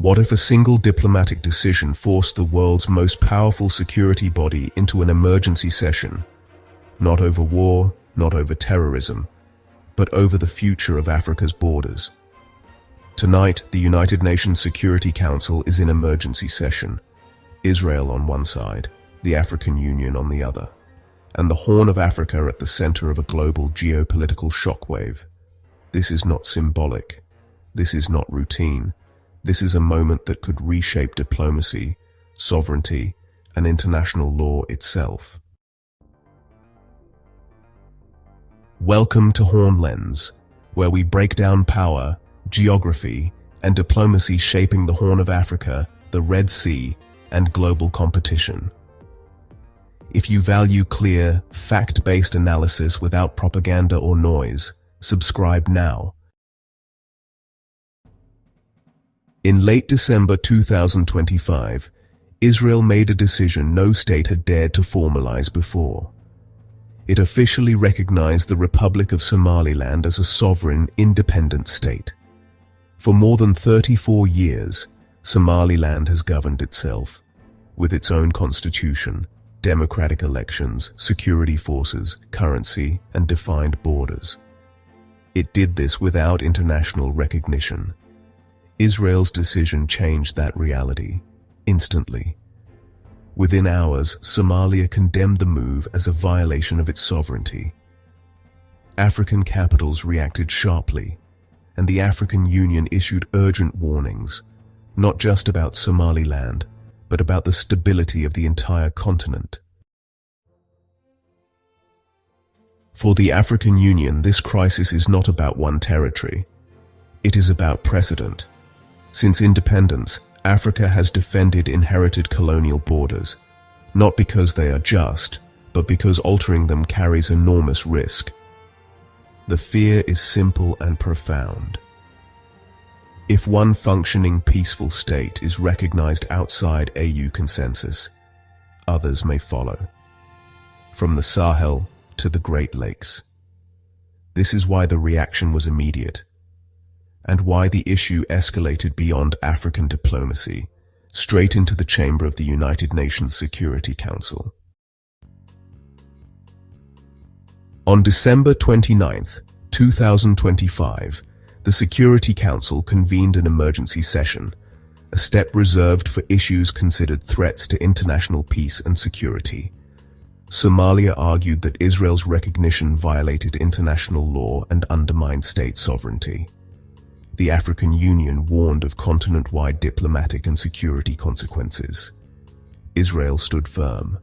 What if a single diplomatic decision forced the world's most powerful security body into an emergency session? Not over war, not over terrorism, but over the future of Africa's borders. Tonight, the United Nations Security Council is in emergency session. Israel on one side, the African Union on the other, and the Horn of Africa at the center of a global geopolitical shockwave. This is not symbolic. This is not routine. This is a moment that could reshape diplomacy, sovereignty, and international law itself. Welcome to Horn Lens, where we break down power, geography, and diplomacy shaping the Horn of Africa, the Red Sea, and global competition. If you value clear, fact-based analysis without propaganda or noise, subscribe now. In late December 2025, Israel made a decision no state had dared to formalize before. It officially recognized the Republic of Somaliland as a sovereign, independent state. For more than 34 years, Somaliland has governed itself, with its own constitution, democratic elections, security forces, currency, and defined borders. It did this without international recognition. Israel's decision changed that reality, instantly. Within hours, Somalia condemned the move as a violation of its sovereignty. African capitals reacted sharply, and the African Union issued urgent warnings, not just about Somaliland, but about the stability of the entire continent. For the African Union, this crisis is not about one territory. It is about precedent. Since independence, Africa has defended inherited colonial borders, not because they are just, but because altering them carries enormous risk. The fear is simple and profound. If one functioning peaceful state is recognized outside AU consensus, others may follow. From the Sahel to the Great Lakes. This is why the reaction was immediate, and why the issue escalated beyond African diplomacy, straight into the chamber of the United Nations Security Council. On December 29, 2025, the Security Council convened an emergency session, a step reserved for issues considered threats to international peace and security. Somalia argued that Israel's recognition violated international law and undermined state sovereignty. The African Union warned of continent-wide diplomatic and security consequences. Israel stood firm.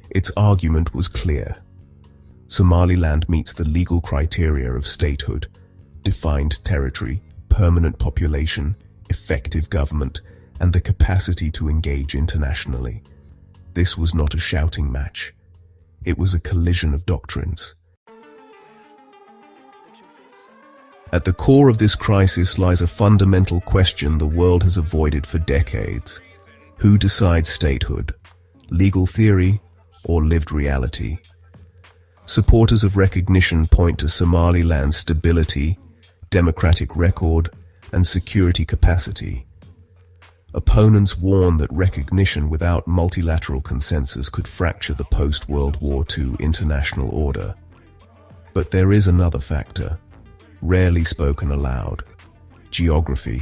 Its argument was clear. Somaliland meets the legal criteria of statehood: defined territory, permanent population, effective government, and the capacity to engage internationally. This was not a shouting match. It was a collision of doctrines. At the core of this crisis lies a fundamental question the world has avoided for decades. Who decides statehood? Legal theory or lived reality? Supporters of recognition point to Somaliland's stability, democratic record, and security capacity. Opponents warn that recognition without multilateral consensus could fracture the post-World War II international order. But there is another factor, rarely spoken aloud: geography.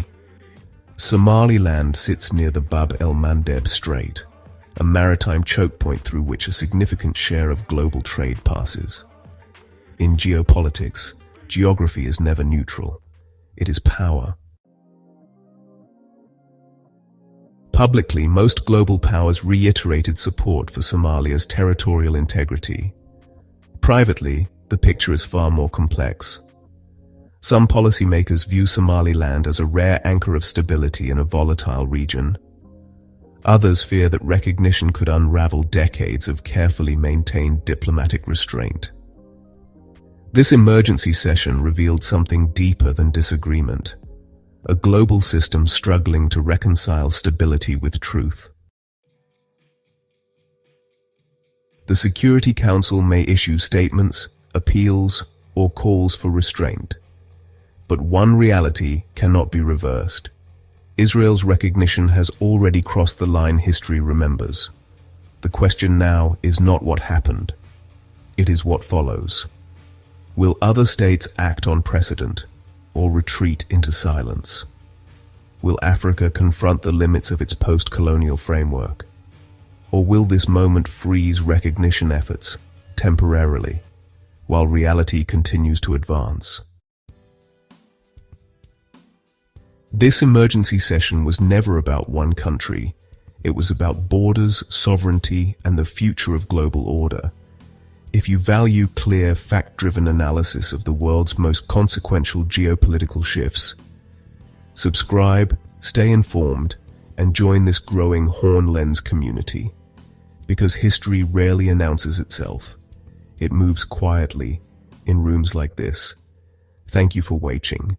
Somaliland sits near the Bab el-Mandeb Strait, a maritime choke point through which a significant share of global trade passes. In geopolitics, geography is never neutral. It is power. Publicly, most global powers reiterated support for Somalia's territorial integrity. Privately, the picture is far more complex. Some policymakers view Somaliland as a rare anchor of stability in a volatile region. Others fear that recognition could unravel decades of carefully maintained diplomatic restraint. This emergency session revealed something deeper than disagreement: a global system struggling to reconcile stability with truth. The Security Council may issue statements, appeals, or calls for restraint. But one reality cannot be reversed. Israel's recognition has already crossed the line history remembers. The question now is not what happened. It is what follows. Will other states act on precedent or retreat into silence? Will Africa confront the limits of its post-colonial framework? Or will this moment freeze recognition efforts temporarily while reality continues to advance? This emergency session was never about one country. It was about borders, sovereignty, and the future of global order. If you value clear, fact-driven analysis of the world's most consequential geopolitical shifts, subscribe, stay informed, and join this growing Horn Lens community. Because history rarely announces itself. It moves quietly in rooms like this. Thank you for watching.